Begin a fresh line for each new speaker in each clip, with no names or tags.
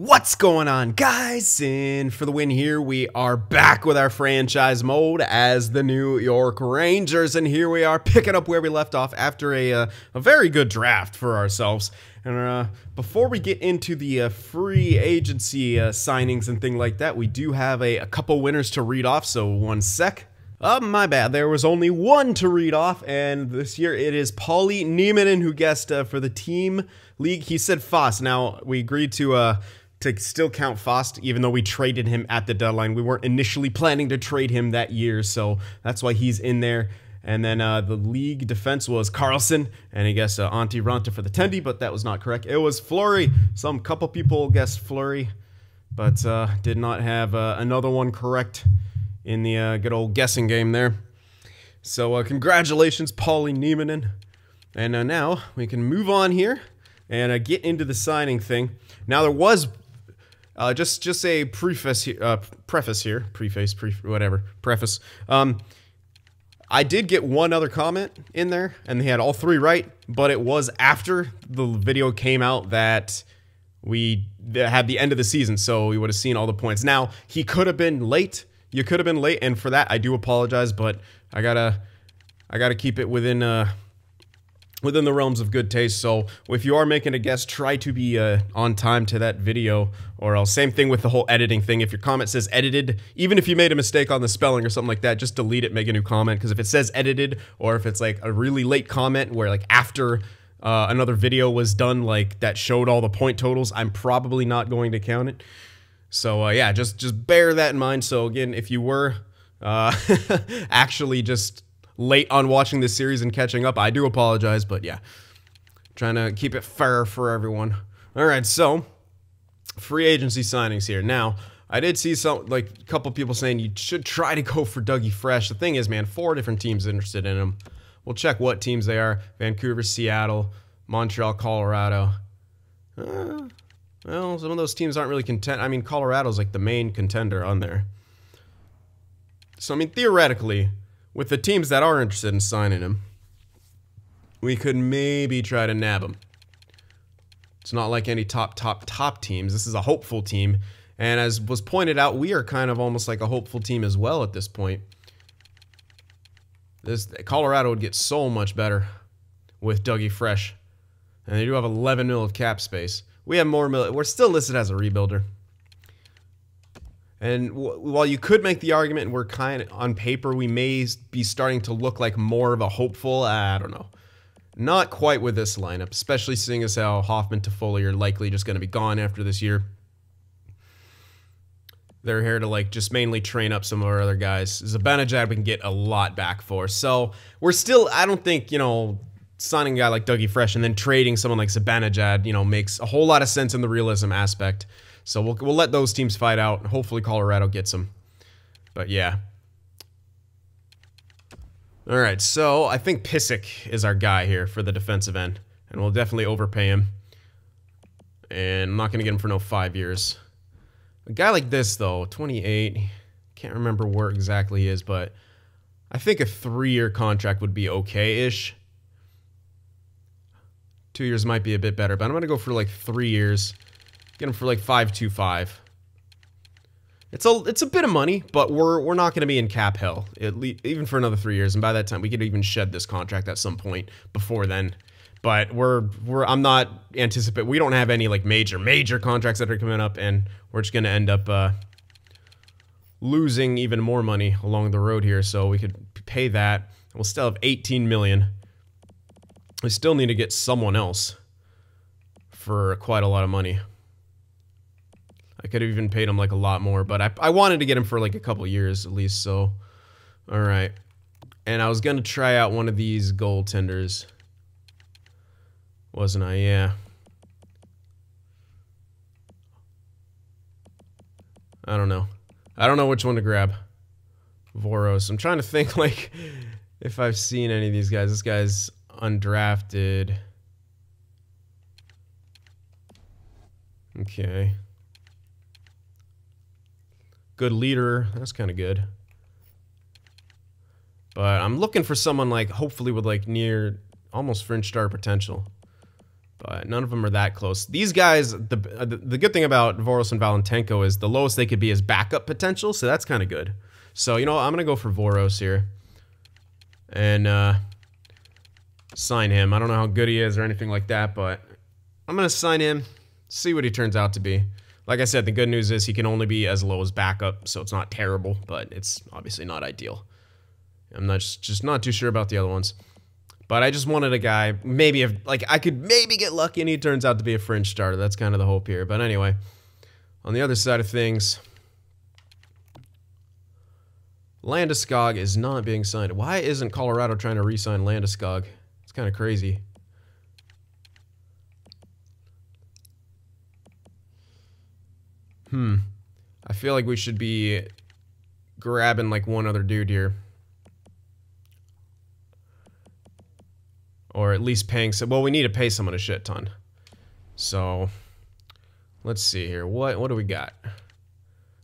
What's going on, guys? Cyn for the win here. We are back with our franchise mode as the New York Rangers, and here we are picking up where we left off after a very good draft for ourselves. And before we get into the free agency signings and things like that, we do have a couple winners to read off, so one sec. My bad. There was only one to read off, and this year it is Paulie Nieminen who guessed for the team league. He said Fost. Now, we agreed to still count Fost, even though we traded him at the deadline. We weren't initially planning to trade him that year, so that's why he's in there. And then the league defense was Carlson, and he guessed Antti Ranta for the Tendy, but that was not correct. It was Fleury. Couple people guessed Fleury, but did not have another one correct in the good old guessing game there. So congratulations, Paulie Nieminen. And now we can move on here and get into the signing thing. Now there was just a preface here, preface. I did get one other comment in there, and they had all three right, but it was after the video came out that we had the end of the season, so we would have seen all the points. Now, he could have been late. You could have been late, and for that, I do apologize, but I gotta keep it within the realms of good taste. So if you are making a guess, try to be on time to that video, or else same thing with the whole editing thing. If your comment says edited, even if you made a mistake on the spelling or something like that, just delete it, make a new comment, because if it says edited, or if it's like a really late comment where like after another video was done, like that showed all the point totals, I'm probably not going to count it. So yeah, just bear that in mind. So again, if you were actually just late on watching this series and catching up, I do apologize, but yeah, trying to keep it fair for everyone. All right, so free agency signings here. Now, I did see a couple people saying you should try to go for Dougie Fresh. The thing is, man, 4 different teams interested in him. We'll check what teams they are: Vancouver, Seattle, Montreal, Colorado. Well, some of those teams aren't really content. I mean, Colorado's like the main contender on there. So, I mean, theoretically, with the teams that are interested in signing him, we could maybe try to nab him. It's not like any top teams. This is a hopeful team. And as was pointed out, we are kind of almost like a hopeful team as well at this point. Colorado would get so much better with Dougie Fresh. And they do have 11 mil of cap space. We have more mil. We're still listed as a rebuilder. And while you could make the argument, we're kind of, on paper, we may be starting to look like more of a hopeful, I don't know. Not quite with this lineup, especially seeing as how Hoffman to Foley are likely just going to be gone after this year. They're here to like just mainly train up some of our other guys. Zibanejad we can get a lot back for. So we're still, I don't think, you know, signing a guy like Dougie Fresh and then trading someone like Zibanejad, you know, makes a whole lot of sense in the realism aspect. So we'll let those teams fight out. Hopefully Colorado gets them. But yeah. All right, so I think Pysyk is our guy here for the defensive end. And we'll definitely overpay him. And I'm not going to get him for no 5 years. A guy like this, though, 28. Can't remember where exactly he is, but I think a 3-year contract would be okay-ish. 2 years might be a bit better, but I'm going to go for like 3 years. Get him for like 5.25. It's a bit of money, but we're not going to be in cap hell even for another 3 years. And by that time, we could even shed this contract at some point before then. But I'm not anticipating. We don't have any like major contracts that are coming up, and we're just going to end up losing even more money along the road here. So we could pay that. We'll still have 18 million. We still need to get someone else for quite a lot of money. I could have even paid him like a lot more, but I wanted to get him for like a couple years at least, so. All right. And I was going to try out one of these goaltenders. Wasn't I? Yeah. I don't know. I don't know which one to grab. Voros. I'm trying to think like if I've seen any of these guys. This guy's undrafted. Okay. Good leader. That's kind of good. But I'm looking for someone like hopefully with like near almost fringe star potential. but none of them are that close. These guys, the good thing about Voros and Valentenko is the lowest they could be is backup potential, so that's kind of good. So, you know what? I'm going to go for Voros here and sign him. I don't know how good he is or anything like that, but I'm going to sign him, see what he turns out to be. Like I said, the good news is he can only be as low as backup, so it's not terrible, but it's obviously not ideal. I'm just not too sure about the other ones. But I just wanted a guy, maybe if like I could maybe get lucky and he turns out to be a fringe starter. That's kind of the hope here. But anyway, on the other side of things, Landeskog is not being signed. Why isn't Colorado trying to re-sign Landeskog? It's kind of crazy. I feel like we should be grabbing like one other dude here. Or at least paying some. Well, we need to pay someone a shit ton. So, let's see here. What do we got?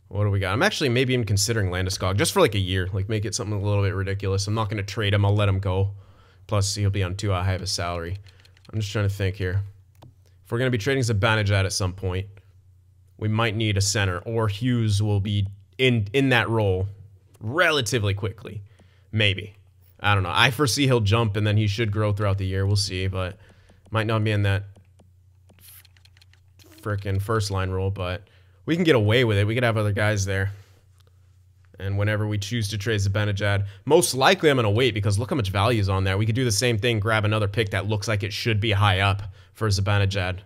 What do we got? I'm actually maybe even considering Landeskog just for like a year. Like make it something a little bit ridiculous. I'm not going to trade him. I'll let him go. Plus, he'll be on too high of a salary. I'm just trying to think here. If we're going to be trading Zibanejad at some point, we might need a center. Or Hughes will be in that role relatively quickly. Maybe. I don't know. I foresee he'll jump and then he should grow throughout the year. We'll see, but might not be in that frickin' first line role, but we can get away with it. We could have other guys there. And whenever we choose to trade Zibanejad, most likely I'm going to wait because look how much value is on there. We could do the same thing, grab another pick that looks like it should be high up for Zibanejad.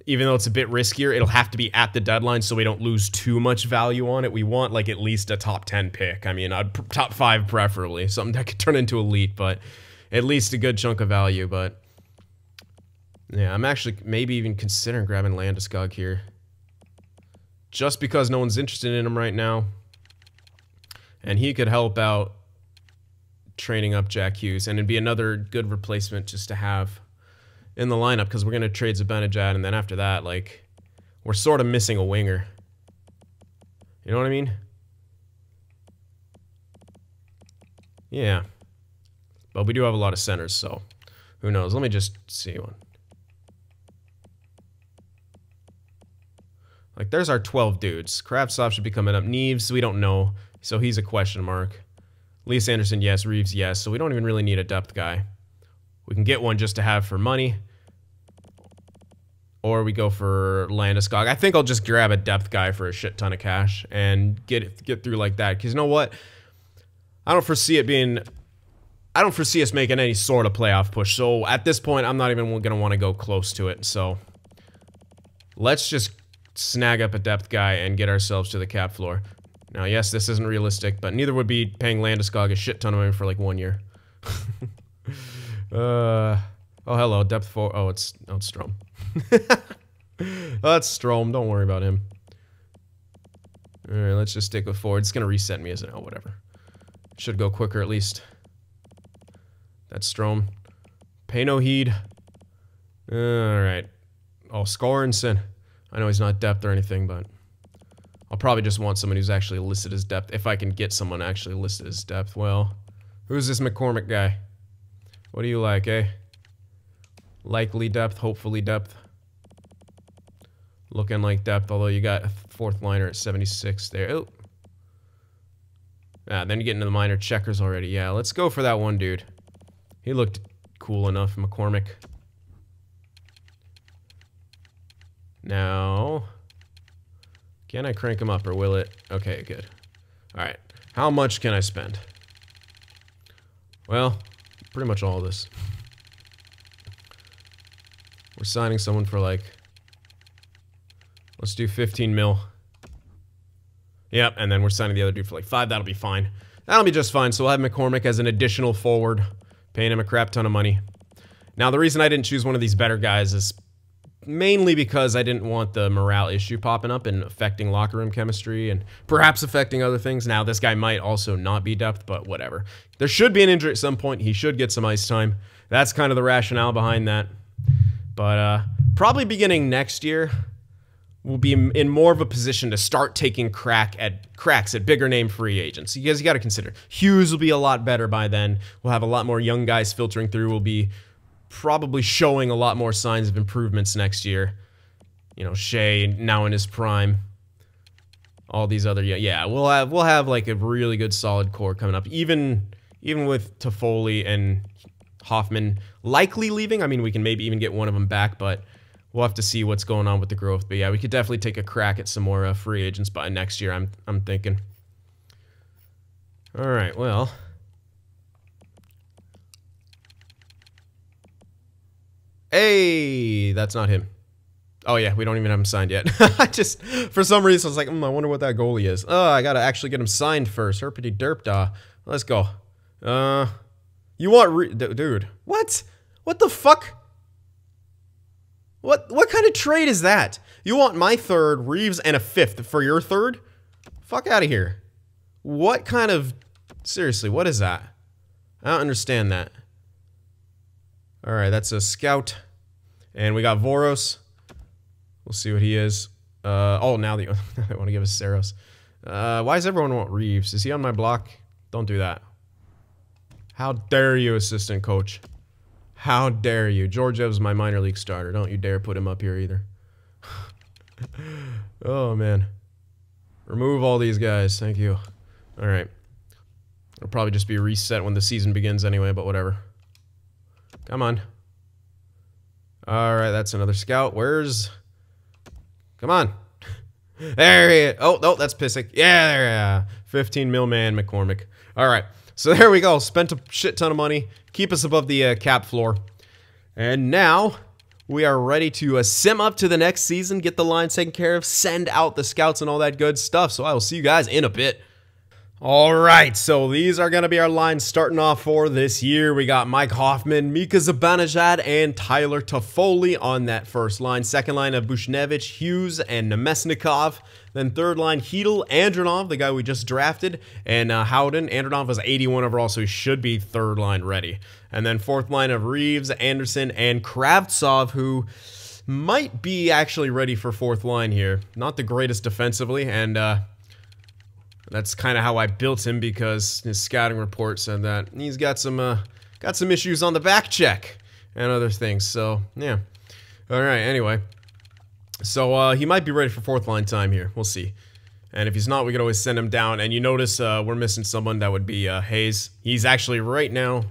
Even though it's a bit riskier, it'll have to be at the deadline so we don't lose too much value on it. We want like at least a top 10 pick. I mean, top 5 preferably. Something that could turn into elite, but at least a good chunk of value. But yeah, I'm actually maybe even considering grabbing Landeskog here. Just because no one's interested in him right now. And he could help out training up Jack Hughes. And it'd be another good replacement just to have in the lineup because we're going to trade Zibanejad, and then after that, like, we're sort of missing a winger. You know what I mean? Yeah. But we do have a lot of centers, so who knows? Let me just see one. Like, there's our 12 dudes. Kravtsov should be coming up. Neves, we don't know, so he's a question mark. Lise Anderson, yes. Reeves, yes. So we don't even really need a depth guy. We can get one just to have for money. Or we go for Landeskog. I think I'll just grab a depth guy for a shit ton of cash and get through like that. Because you know what? I don't foresee us making any sort of playoff push. So at this point, I'm not even going to want to go close to it. So let's just snag up a depth guy and get ourselves to the cap floor. Now, yes, this isn't realistic, but neither would be paying Landeskog a shit ton of money for like 1 year. Oh, hello, depth 4. Oh, it's Strome. That's Strome. Don't worry about him. All right, let's just stick with forward. It's gonna reset me, isn't it? Oh, whatever. Should go quicker at least. That's Strome. Pay no heed. All right. Oh, Scorinson. I know he's not depth or anything, but I'll probably just want someone who's actually listed as depth if I can get someone actually listed as depth. Well, who's this McCormick guy? What do you like, eh? Likely depth, hopefully depth. Looking like depth, although you got a 4th liner at 76 there. Oh. Ah, then you get into the minor checkers already. Yeah, let's go for that one dude. He looked cool enough, McCormick. Now, can I crank him up or will it? Okay, good. All right, how much can I spend? Well, pretty much all of this. We're signing someone for like, let's do 15 mil. Yep, and then we're signing the other dude for like 5. That'll be fine. That'll be just fine. So we'll have McCormick as an additional forward, paying him a crap ton of money. Now, the reason I didn't choose one of these better guys is mainly because I didn't want the morale issue popping up and affecting locker room chemistry and perhaps affecting other things. Now, this guy might also not be depth, but whatever. There should be an injury at some point. He should get some ice time. That's kind of the rationale behind that. But probably beginning next year, we'll be in more of a position to start taking cracks at bigger name free agents. Because you got to consider, Hughes will be a lot better by then. We'll have a lot more young guys filtering through. We'll be probably showing a lot more signs of improvements next year. You know, Shea now in his prime. All these other, yeah, we'll have like a really good solid core coming up. Even with Toffoli and Hoffman likely leaving. I mean, we can maybe even get one of them back, but we'll have to see what's going on with the growth. But yeah, we could definitely take a crack at some more free agents by next year. I'm thinking. All right, well. Hey, that's not him. Oh yeah, we don't even have him signed yet. I just, for some reason, I was like, I wonder what that goalie is. Oh, I gotta actually get him signed first. Herpity derpda. Let's go. You want dude? What? What the fuck? What kind of trade is that? You want my third, Reeves, and a fifth for your third? Fuck out of here. What kind of... Seriously, what is that? I don't understand that. Alright, that's a scout. And we got Voros. We'll see what he is. Oh, now I want to give us Saros. Why does everyone want Reeves? Is he on my block? Don't do that. How dare you, assistant coach? How dare you? Georgiev's my minor league starter. Don't you dare put him up here either. Oh, man. Remove all these guys. Thank you. All right. It'll probably just be reset when the season begins anyway, but whatever. Come on. All right, that's another scout. Where's... Come on. There he is. Oh, no, that's Pissick. Yeah, there. 15 mil man McCormick. All right. So there we go. Spent a shit ton of money. Keep us above the cap floor. And now we are ready to sim up to the next season, get the lines taken care of, send out the scouts and all that good stuff. So I will see you guys in a bit. All right, so these are going to be our lines starting off for this year. We got Mike Hoffman, Mika Zibanejad, and Tyler Toffoli on that first line. Second line of Buchnevich, Hughes, and Nemesnikov. Then third line, Hedl, Andronov, the guy we just drafted, and Howden. Andronov was 81 overall, so he should be third line ready. And then fourth line of Reeves, Anderson, and Kravtsov, who might be actually ready for fourth line here. Not the greatest defensively, and... that's kind of how I built him because his scouting report said that he's got some issues on the back check and other things. So yeah, all right. Anyway, so he might be ready for fourth line time here. We'll see. And if he's not, we could always send him down. And you notice we're missing someone. That would be Hayes. He's actually right now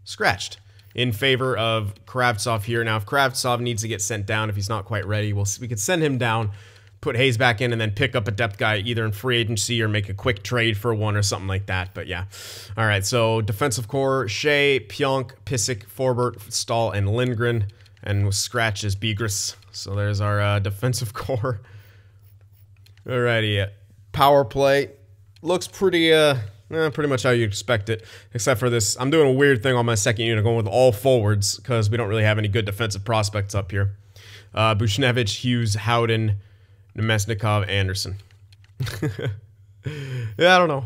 scratched in favor of Kravtsov here. Now, if Kravtsov needs to get sent down, if he's not quite ready, we could send him down. Put Hayes back in and then pick up a depth guy either in free agency or make a quick trade for one or something like that. But yeah. All right, so defensive core, Shea, Pionk, Pissick, Forbert, Stahl, and Lindgren. And scratch is Begris. So there's our defensive core. Alrighty, power play. Looks pretty much how you expect it. Except for this, I'm doing a weird thing on my second unit, going with all forwards because we don't really have any good defensive prospects up here. Buchnevich, Hughes, Howden, Nemesnikov, Anderson. Yeah, I don't know.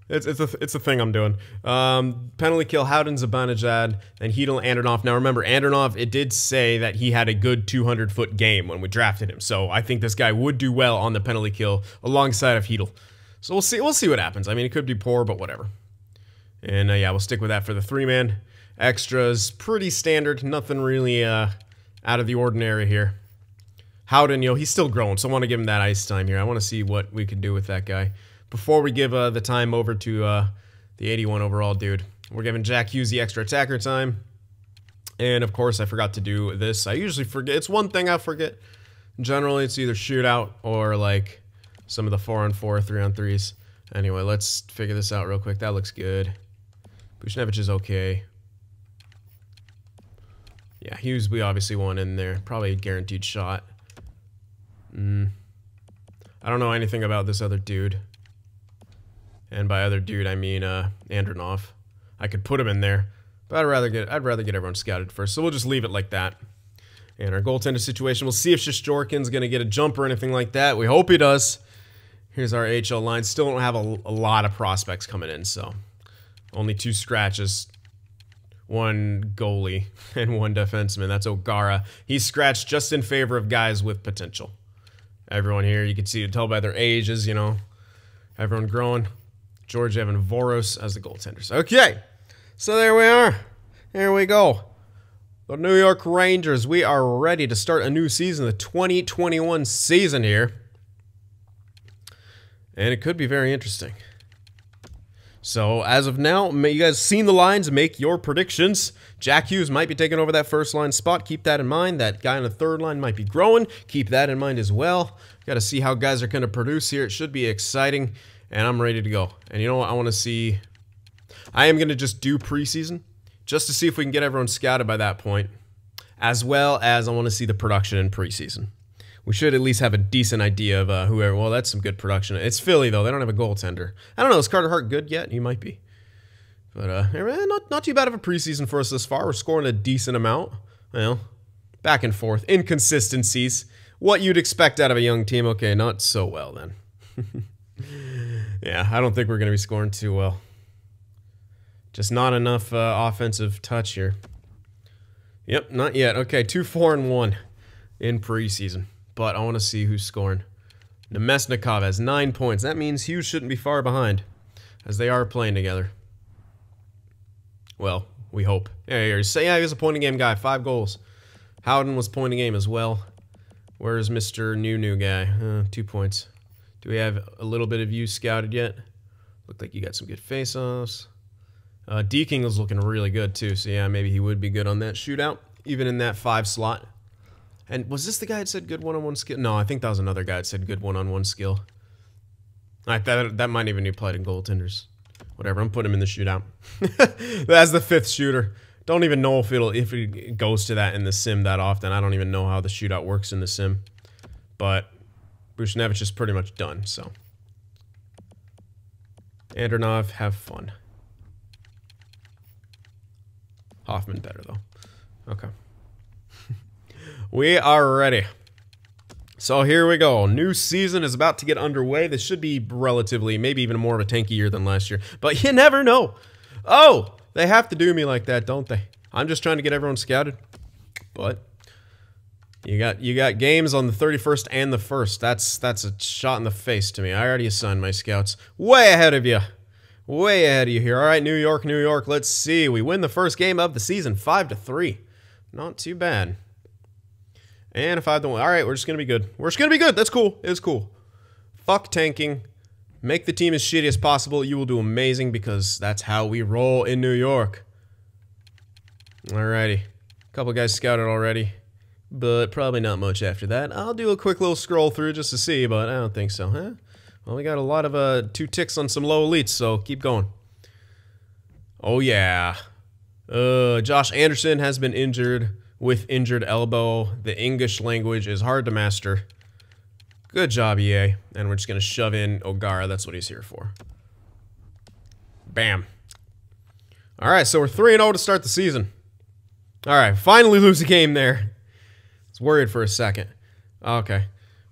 It's a thing I'm doing. Penalty kill, Howden, Zibanejad, and Hedl, Andronov. Now remember, Andronov, it did say that he had a good 200-foot game when we drafted him. So I think this guy would do well on the penalty kill alongside of Hedl. So we'll see what happens. I mean, it could be poor, but whatever. And yeah, we'll stick with that for the three-man. Extras, pretty standard. Nothing really out of the ordinary here. Howden, he's still growing, so I want to give him that ice time here. I want to see what we can do with that guy. Before we give the time over to the 81 overall dude, we're giving Jack Hughes the extra attacker time. And, of course, I forgot to do this. I usually forget. It's one thing I forget. Generally, it's either shootout or, like, some of the 4-on-4, 3-on-3s. Anyway, let's figure this out real quick. That looks good. Buchnevich is okay. Yeah, Hughes, we obviously want in there. Probably a guaranteed shot. I don't know anything about this other dude. And by other dude, I mean Andronov. I could put him in there, but I'd rather get everyone scouted first. So we'll just leave it like that. And our goaltender situation, we'll see if Shesterkin's going to get a jump or anything like that. We hope he does. Here's our HL line. Still don't have a lot of prospects coming in, so only 2 scratches. 1 goalie and 1 defenseman. That's O'Gara. He's scratched just in favor of guys with potential. Everyone here, you can tell by their ages, everyone growing. Georgiev and Voros as the goaltenders. Okay, so there we are. Here we go. The New York Rangers, we are ready to start a new season, the 2021 season here. And it could be very interesting. So, as of now, you guys seen the lines, make your predictions. Jack Hughes might be taking over that first line spot. Keep that in mind. That guy on the third line might be growing. Keep that in mind as well. Got to see how guys are going to produce here. It should be exciting, and I'm ready to go. And you know what? I want to see... I am going to just do preseason, just to see if we can get everyone scouted by that point, as well as I want to see the production in preseason. We should at least have a decent idea of whoever. Well, that's some good production. It's Philly, though. They don't have a goaltender. I don't know. Is Carter Hart good yet? He might be. But not too bad of a preseason for us this far. We're scoring a decent amount. Well, back and forth. Inconsistencies. What you'd expect out of a young team. Okay, not so well then. Yeah, I don't think we're going to be scoring too well. Just not enough offensive touch here. Yep, not yet. Okay, 2-4-1 in preseason. But I want to see who's scoring. Nemesnikov has 9 points. That means Hughes shouldn't be far behind, as they are playing together. Well, we hope. Yeah, he was a point game guy. 5 goals. Howden was point game as well. Where's Mr. New guy? 2 points. Do we have a little bit of you scouted yet? Looked like you got some good face-offs. Deking was looking really good too, so yeah, maybe he would be good on that shootout, even in that 5 slot. And was this the guy that said good one-on-one skill? No, I think that was another guy that said good one-on-one skill. That might even be applied in goaltenders. Whatever, I'm putting him in the shootout. That's the 5th shooter. Don't even know if it goes to that in the sim that often. I don't even know how the shootout works in the sim. But Bushnevich is pretty much done, so. Andronov, have fun. Hoffman better, though. Okay. We are ready. So here we go. New season is about to get underway. This should be relatively, maybe even more of a tanky year than last year. But you never know. Oh, they have to do me like that, don't they? I'm just trying to get everyone scouted. But you got games on the 31st and the 1st. That's a shot in the face to me. I already assigned my scouts. Way ahead of you. Way ahead of you here. All right, New York, New York. Let's see. We win the first game of the season, 5-3. Not too bad. And a 5-1. All right, we're just going to be good. We're just going to be good. That's cool. It's cool. Fuck tanking. Make the team as shitty as possible. You will do amazing because that's how we roll in New York. Alrighty. A couple guys scouted already, but probably not much after that. I'll do a quick little scroll through just to see, but I don't think so, huh? Well, we got a lot of 2 ticks on some low elites, so keep going. Oh, yeah. Josh Anderson has been injured with injured elbow. The English language is hard to master. Good job, EA. And we're just going to shove in O'Gara. That's what he's here for. Bam. All right, so we're 3-0 to start the season. All right, finally lose a game there. I was worried for a second. Okay.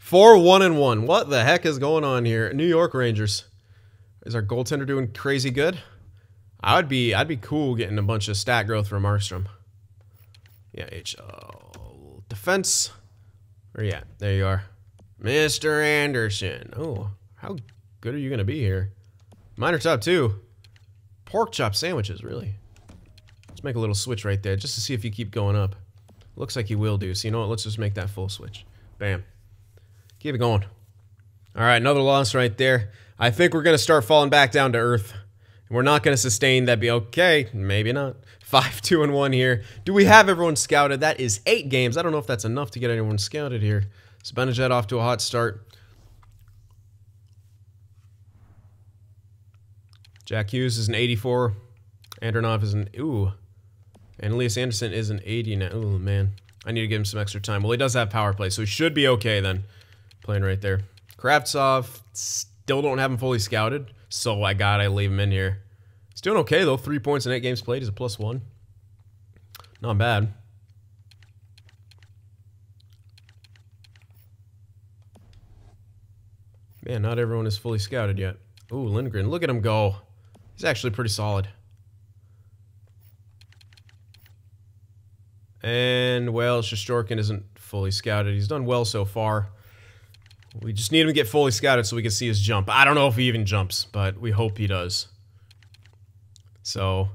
4-1-1. What the heck is going on here? New York Rangers. Is our goaltender doing crazy good? I'd be cool getting a bunch of stat growth from Markstrom. Yeah, HL. Defense. Where you at? There you are. Mr. Anderson. Oh, how good are you going to be here? Minor top 2. Pork chop sandwiches, really. Let's make a little switch right there just to see if you keep going up. Looks like you will do. So you know what? Let's just make that full switch. Bam. Keep it going. All right, another loss right there. I think we're going to start falling back down to earth. We're not going to sustain. That'd be okay. Maybe not. 5-2-1 here. Do we have everyone scouted? That is 8 games. I don't know if that's enough to get anyone scouted here. Zibanejad off to a hot start. Jack Hughes is an 84. Andronov is an... Ooh. And Elias Anderson is an 80 now. Ooh, man. I need to give him some extra time. Well, he does have power play, so he should be okay then. Playing right there. Kravtsov, still don't have him fully scouted, so I gotta leave him in here. He's doing okay, though. 3 points in 8 games played. He's a +1. Not bad. Man, not everyone is fully scouted yet. Ooh, Lindgren. Look at him go. He's actually pretty solid. And, well, Shesterkin isn't fully scouted. He's done well so far. We just need him to get fully scouted so we can see his jump. I don't know if he even jumps, but we hope he does. So,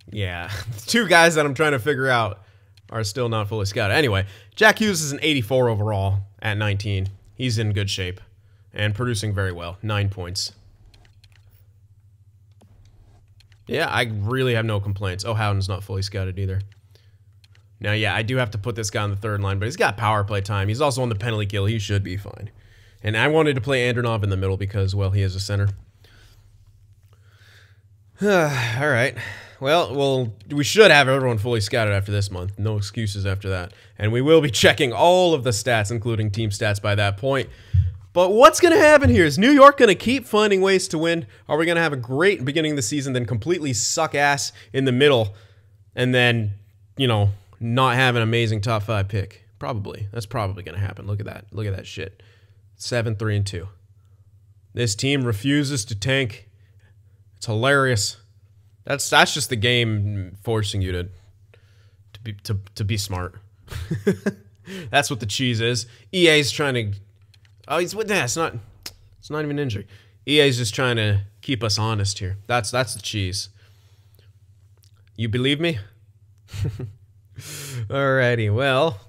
Yeah, the two guys that I'm trying to figure out are still not fully scouted. Anyway, Jack Hughes is an 84 overall at 19. He's in good shape and producing very well. 9 points. Yeah, I really have no complaints. Oh, Howden's not fully scouted either. Now, yeah, I do have to put this guy on the third line, but he's got power play time. He's also on the penalty kill. He should be fine. And I wanted to play Andronov in the middle because, well, he is a center. All right. Well, we should have everyone fully scouted after this month. No excuses after that. And we will be checking all of the stats, including team stats, by that point. But what's going to happen here? Is New York going to keep finding ways to win? Are we going to have a great beginning of the season, then completely suck ass in the middle, and then, you know, not have an amazing top 5 pick? Probably. That's probably going to happen. Look at that. Look at that shit. 7-3-2. This team refuses to tank. It's hilarious. That's just the game forcing you to be smart. That's what the cheese is. EA's trying to. Oh, he's with that. It's not even an injury. EA's just trying to keep us honest here. That's the cheese. You believe me? Alrighty. Well.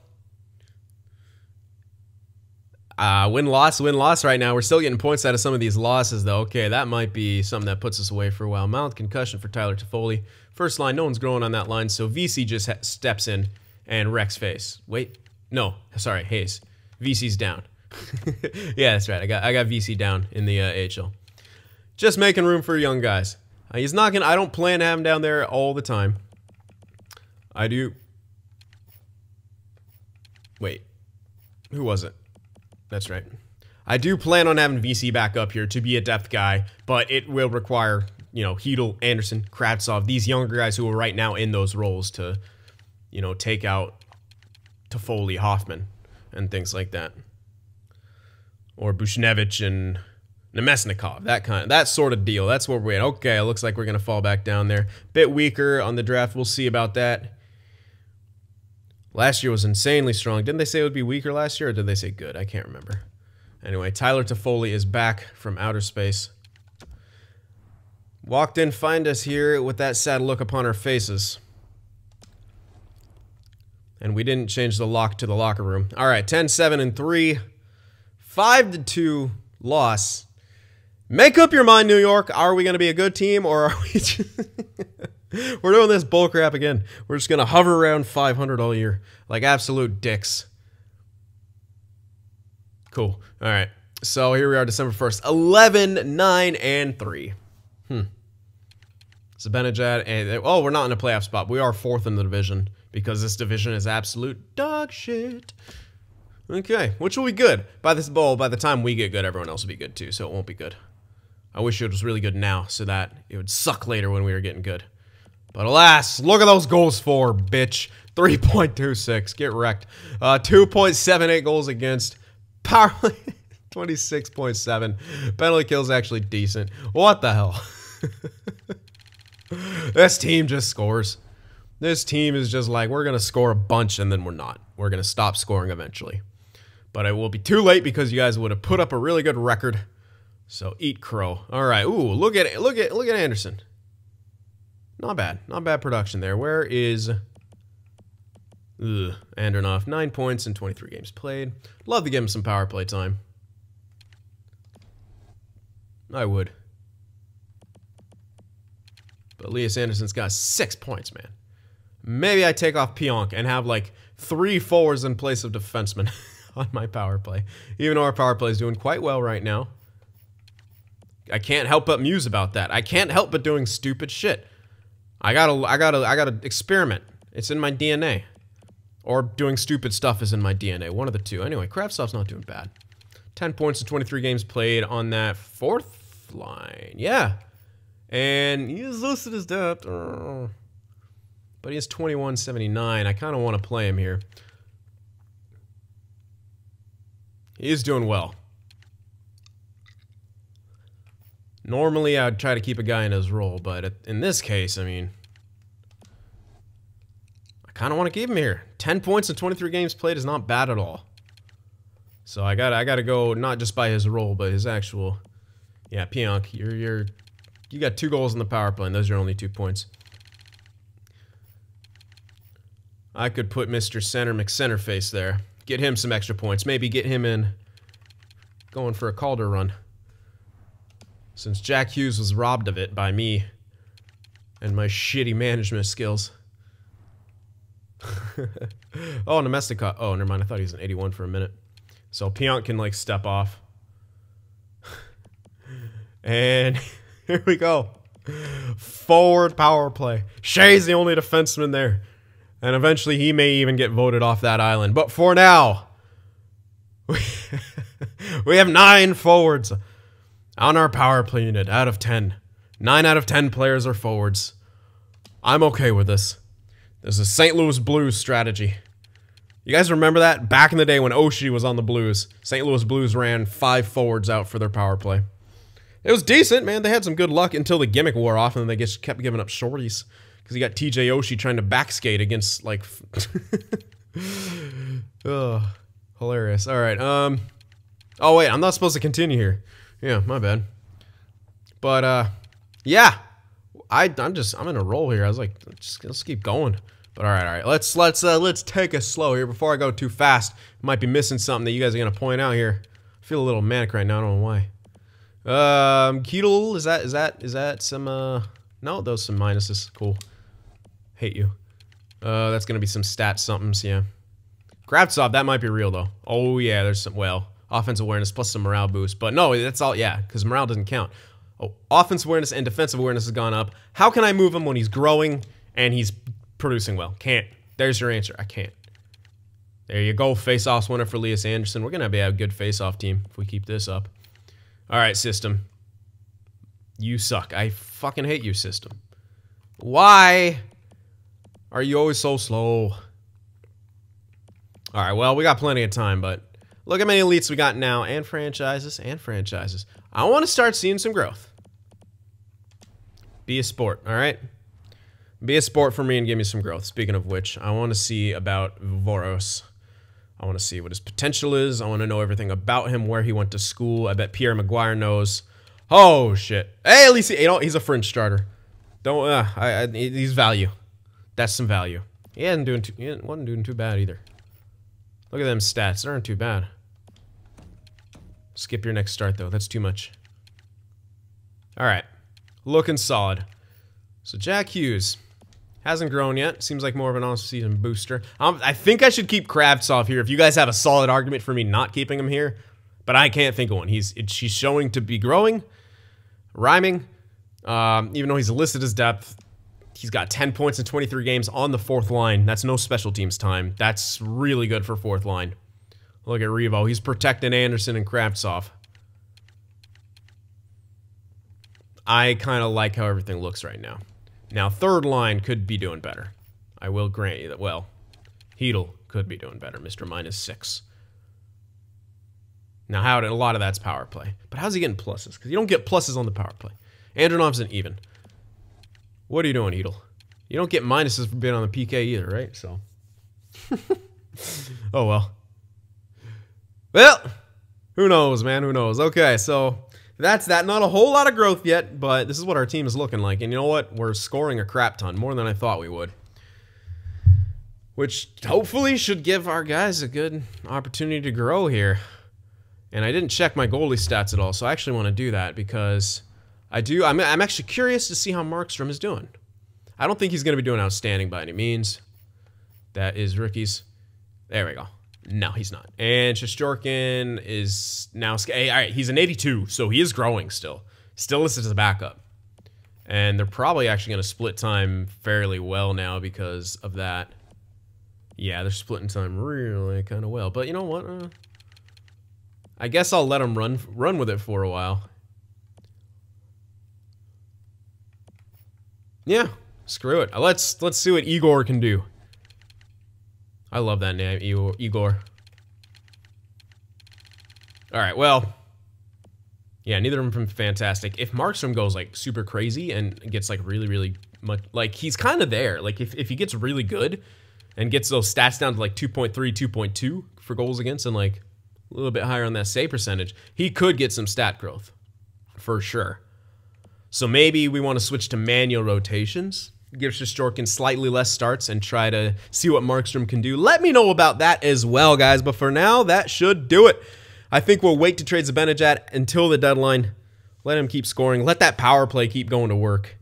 Win-loss right now. We're still getting points out of some of these losses, though. Okay, that might be something that puts us away for a while. Mild concussion for Tyler Toffoli. First line, no one's growing on that line, so VC just steps in and wrecks face. Wait, no, sorry, Hayes. VC's down. Yeah, that's right. I got VC down in the AHL. Just making room for young guys. He's not gonna. I don't plan to have him down there all the time. I do. Wait, who was it? That's right. I do plan on having VC back up here to be a depth guy, but it will require, you know, Hedel, Anderson, Kravtsov, these younger guys who are right now in those roles to, you know, take out Toffoli, Hoffman, and things like that. Or Bushnevich and Nemesnikov, that sort of deal. That's where we're at. Okay, it looks like we're going to fall back down there. Bit weaker on the draft. We'll see about that. Last year was insanely strong. Didn't they say it would be weaker last year, or did they say good? I can't remember. Anyway, Tyler Toffoli is back from outer space. Walked in, find us here with that sad look upon our faces. And we didn't change the lock to the locker room. All right, 10-7-3. 5-2 loss. Make up your mind, New York. Are we going to be a good team, or are we just... We're doing this bullcrap again. We're just going to hover around 500 all year. Like absolute dicks. Cool. All right. So here we are, December 1st. 11-9-3. Zibanejad. And, oh, we're not in a playoff spot. We are 4th in the division because this division is absolute dog shit. Okay. Which will be good. By the time we get good, everyone else will be good too. So it won't be good. I wish it was really good now so that it would suck later when we were getting good. But alas, look at those goals for, bitch. 3.26. Get wrecked. 2.78 goals against. Power play 26.7. Penalty kill's actually decent. What the hell? This team just scores. This team is just like, we're going to score a bunch and then we're not. We're going to stop scoring eventually. But it will be too late because you guys would have put up a really good record. So eat crow. All right. Ooh, look at Anderson. Not bad. Not bad production there. Where is Andronov? 9 points in 23 games played. Love to give him some power play time. I would. But Elias Anderson's got 6 points, man. Maybe I take off Pionk and have like 3 forwards in place of defensemen on my power play. Even though our power play is doing quite well right now. I can't help but muse about that. I can't help but doing stupid shit. I gotta experiment. It's in my DNA. Or doing stupid stuff is in my DNA. One of the two. Anyway, Kravtsov's not doing bad. 10 points in 23 games played on that 4th line. Yeah. And he is listed as depth. But he has 21.79. I kind of want to play him here. He is doing well. Normally, I'd try to keep a guy in his role, but in this case, I mean, I kind of want to keep him here. 10 points in 23 games played is not bad at all. So I gotta go not just by his role, but his actual. Yeah, Pionk, you got 2 goals in the power play, and those are your only 2 points. I could put Mr. Center McCenterface there. Get him some extra points. Maybe get him in going for a Calder run. Since Jack Hughes was robbed of it by me and my shitty management skills. Oh, Nemestikov. Oh, never mind. I thought he was an 81 for a minute. So Pionk can, like, step off. And here we go. Forward power play. Shea's the only defenseman there. And eventually he may even get voted off that island. But for now, we have 9 forwards on our power play unit out of 10. 9 out of 10 players are forwards. I'm okay with this. This is St. Louis Blues strategy. You guys remember that? Back in the day when Oshie was on the Blues, St. Louis Blues ran 5 forwards out for their power play. It was decent, man. They had some good luck until the gimmick wore off, and then they just kept giving up shorties. Because you got TJ Oshie trying to backskate against, like... Ugh, hilarious. Alright, oh, wait, I'm not supposed to continue here. Yeah, my bad. But, yeah. I'm in a roll here. I was like, let's keep going. But alright. Let's take it slow here before I go too fast. Might be missing something that you guys are gonna point out here. I feel a little manic right now, I don't know why. Keedle, is that some, no, those some minuses. Cool. Hate you. That's gonna be some stat somethings, yeah. Kravtsov, that might be real, though. Oh, yeah, there's some, well, offensive awareness plus some morale boost. But no, that's all, yeah, because morale doesn't count. Oh, offensive awareness and defensive awareness has gone up. How can I move him when he's growing and he's producing well? Can't. There's your answer. I can't. There you go. Face-offs winner for Elias Anderson. We're gonna be a good face-off team if we keep this up. Alright, system. You suck. I fucking hate you, system. Why are you always so slow? Alright, well, we got plenty of time, but look how many elites we got now, and franchises, I want to start seeing some growth. Be a sport, alright? Be a sport for me and give me some growth. Speaking of which, I want to see about Voros. I want to see what his potential is. I want to know everything about him, where he went to school. I bet Pierre Maguire knows. Oh, shit. Hey, at least he's a fringe starter. Don't, he's value. That's some value. He wasn't doing too bad either. Look at them stats. They aren't too bad. Skip your next start, though. That's too much. Alright. Looking solid. So, Jack Hughes. Hasn't grown yet. Seems like more of an off-season booster. I think I should keep Kravtsov here if you guys have a solid argument for me not keeping him here. But I can't think of one. She's showing to be growing. Rhyming. Even though he's listed as depth. He's got 10 points in 23 games on the 4th line. That's no special teams time. That's really good for 4th line. Look at Revo. He's protecting Anderson and Kravtsov. I kind of like how everything looks right now. Now, 3rd line could be doing better. I will grant you that, well, Hedl could be doing better, Mr. -6. Now, a lot of that's power play. But how's he getting pluses? Because you don't get pluses on the power play. Andronov's an even. What are you doing, Hedl? You don't get minuses for being on the PK either, right? So. Oh, well. Well, who knows, man? Who knows? Okay, so that's that. Not a whole lot of growth yet, but this is what our team is looking like. And you know what? We're scoring a crap ton, more than I thought we would. Which hopefully should give our guys a good opportunity to grow here. And I didn't check my goalie stats at all, so I actually want to do that because I'm actually curious to see how Markstrom is doing. I don't think he's going to be doing outstanding by any means. That is rookies. There we go. No, he's not. And Shesterkin is now... Hey, all right, he's an 82, so he is growing still. Still listed as a backup. And they're probably actually going to split time fairly well now because of that. Yeah, they're splitting time really kind of well. But you know what? I guess I'll let him run with it for a while. Yeah, screw it. Let's see what Igor can do. I love that name, Igor. Alright, well. Yeah, neither of them fantastic. If Markstrom goes, like, super crazy and gets, like, really, really much... Like, he's kind of there. Like, if he gets really good and gets those stats down to, like, 2.3, 2.2 for goals against and, like, a little bit higher on that save percentage, he could get some stat growth. For sure. So maybe we want to switch to manual rotations. give Shesterkin slightly less starts and try to see what Markstrom can do. Let me know about that as well, guys. But for now, that should do it. I think we'll wait to trade Zibanejad until the deadline. Let him keep scoring. Let that power play keep going to work,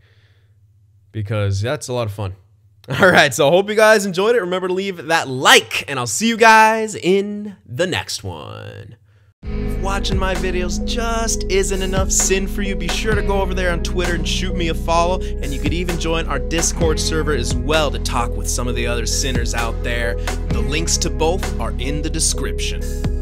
because that's a lot of fun. All right, so I hope you guys enjoyed it. Remember to leave that like, and I'll see you guys in the next one. If watching my videos just isn't enough sin for you, be sure to go over there on Twitter and shoot me a follow, and you could even join our Discord server as well to talk with some of the other sinners out there. The links to both are in the description.